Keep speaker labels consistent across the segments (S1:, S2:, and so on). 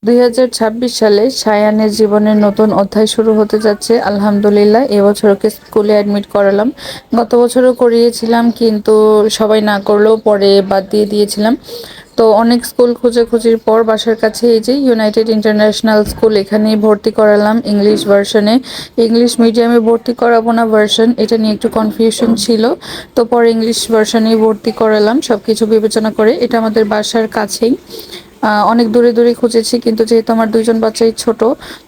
S1: 2026 সালে সায়ানের জীবনের নতুন অধ্যায় শুরু হতে যাচ্ছে। আলহামদুলিল্লাহ এবছর ওকে স্কুলে অ্যাডমিট করালাম। গত বছরও করিয়েছিলাম, কিন্তু সবাই না করলেও পরে বাদ দিয়ে দিয়েছিলাম। তো অনেক স্কুল খোঁজাখুঁজির পর বাসার কাছে এই যে ইউনাইটেড ইন্টারন্যাশনাল স্কুল, এখানেই ভর্তি করালাম ইংলিশ ভার্সনে। ইংলিশ মিডিয়ামে ভর্তি করাবো না ভার্সন, এটা নিয়ে একটু কনফিউশন ছিল। তো পরে ইংলিশ ভার্সনেই ভর্তি করালাম সবকিছু বিবেচনা করে। এটা আমাদের বাসার কাছেই। অনেক দূরে দূরে খুঁজেছি, কিন্তু যেহেতু আমার দুইজন বাচ্চাই ছোট,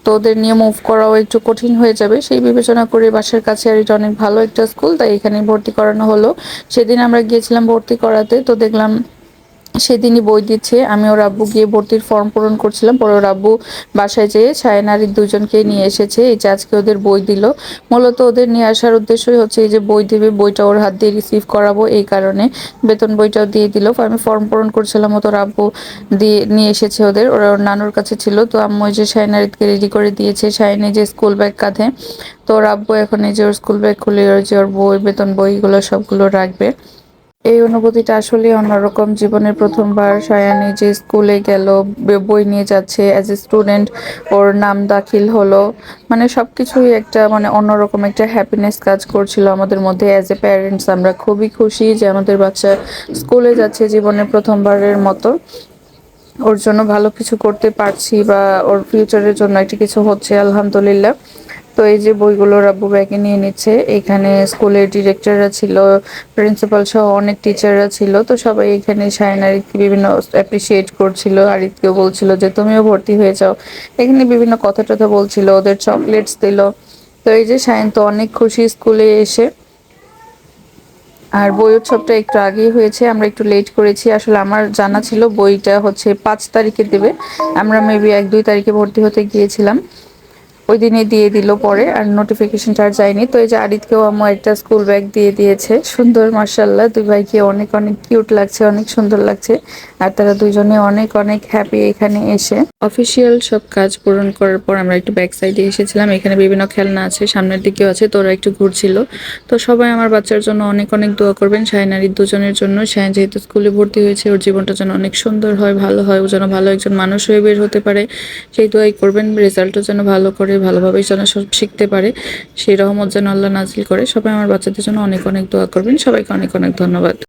S1: তো ওদের নিয়ে মুভ করাও একটু কঠিন হয়ে যাবে, সেই বিবেচনা করে বাসার কাছে, আর এটা অনেক ভালো একটা স্কুল, তাই এখানে ভর্তি করানো হলো। সেদিন আমরা গিয়েছিলাম ভর্তি করাতে, তো দেখলাম সেদিনই বই দিচ্ছে। আমি ওর আব্বু গিয়ে ভর্তির ফর্ম পূরণ করছিলাম, পরে ওর আব্বু বাসায় যেয়ে সায়নারীর দুজনকে নিয়ে এসেছে। এই যে আজকে ওদের বই দিল। মূলত ওদের নিয়ে আসার উদ্দেশ্যই হচ্ছে এই যে বই দিবে, বইটা ওর হাত দিয়ে রিসিভ করাবো, এই কারণে বেতন বইটাও দিয়ে দিল। আমি ফর্ম পূরণ করছিলাম, তো ওর আব্বু দিয়ে নিয়ে এসেছে ওদের, ওরা ওর নানুর কাছে ছিল। তো আম্মু ওই যে সায়নারীকে রেডি করে দিয়েছে, সায়নী যে স্কুল ব্যাগ কাঁধে। তো ওর আব্বু এখন এই যে ওর স্কুল ব্যাগ খুলে ওর যে ওর বই, বেতন বইগুলো সবগুলো রাখবে। এই অনুভূতিটা আসলে অন্যরকম। জীবনের প্রথমবার সায়ানী যে স্কুলে গেল, বই নিয়ে যাচ্ছে, অ্যাজ এ স্টুডেন্ট ওর নাম দাখিল হলো, মানে সবকিছুই একটা মানে অন্যরকম একটা হ্যাপিনেস কাজ করছিল আমাদের মধ্যে। অ্যাজ এ প্যারেন্টস আমরা খুবই খুশি যে আমাদের বাচ্চা স্কুলে যাচ্ছে জীবনের প্রথমবারের মতো। ওর জন্য ভালো কিছু করতে পারছি, বা ওর ফিউচারের জন্য একটা কিছু হচ্ছে, আলহামদুলিল্লাহ। তো এই যে বইগুলো রাব্বু ব্যাগে নিয়ে নিচ্ছে। এখানে স্কুলের ডিরেক্টররা ছিল, প্রিন্সিপাল সহ অনেক টিচাররা ছিল। তো সবাই এখানে সায়নারিকে বিভিন্ন অ্যাপ্রিসিয়েট করছিল, আরিফকেও বলছিল যে তুমিও ভর্তি হয়ে যাও। এখানে বিভিন্ন কথা টথা বলছিল, ওদের চকলেটস দিল। তো এই যে সায়ন তো অনেক খুশি স্কুলে এসে। আর বই উৎসবটা একটু আগেই হয়েছে, আমরা একটু লেট করেছি। আসলে আমার জানা ছিল বইটা হচ্ছে 5 তারিখে দেবে, আমরা মেবি 1-2 তারিখে ভর্তি হতে গিয়েছিলাম। ওই দিনে দিয়ে দিল পরে, আর নোটিফিকেশনটা আর যায়নি। তো এই যে আরিতকেও আম্মু একটা স্কুল ব্যাগ দিয়ে দিয়েছে, সুন্দর, মার্শাল্লাহ। দুই ভাইকে অনেক অনেক কিউট লাগছে, অনেক সুন্দর লাগছে। আর তারা দুজনে অনেক অনেক হ্যাপি এখানে এসে। অফিসিয়াল সব কাজ পূরণ করার পর আমরা একটু ব্যাক সাইডে এসেছিলাম। এখানে বিভিন্ন খেলনা আছে, সামনের দিকেও আছে, তো ওরা একটু ঘুরছিল। তো সবাই আমার বাচ্চার জন্য অনেক অনেক দোয়া করবেন, শাহিনারীর দুজনের জন্য। শাহিন যেহেতু স্কুলে ভর্তি হয়েছে, ওর জীবনটা যেন অনেক সুন্দর হয়, ভালো হয়, ও যেন ভালো একজন মানুষ হয়ে বের হতে পারে, সেই দোয়াই করবেন। রেজাল্টও যেন ভালো করে, ভালোভাবেই যেন সব শিখতে পারে, সেই রহমত যেন আল্লাহ নাজিল করে। সবাই আমার বাচ্চাদের জন্য অনেক অনেক দোয়া করবেন। সবাইকে অনেক অনেক ধন্যবাদ।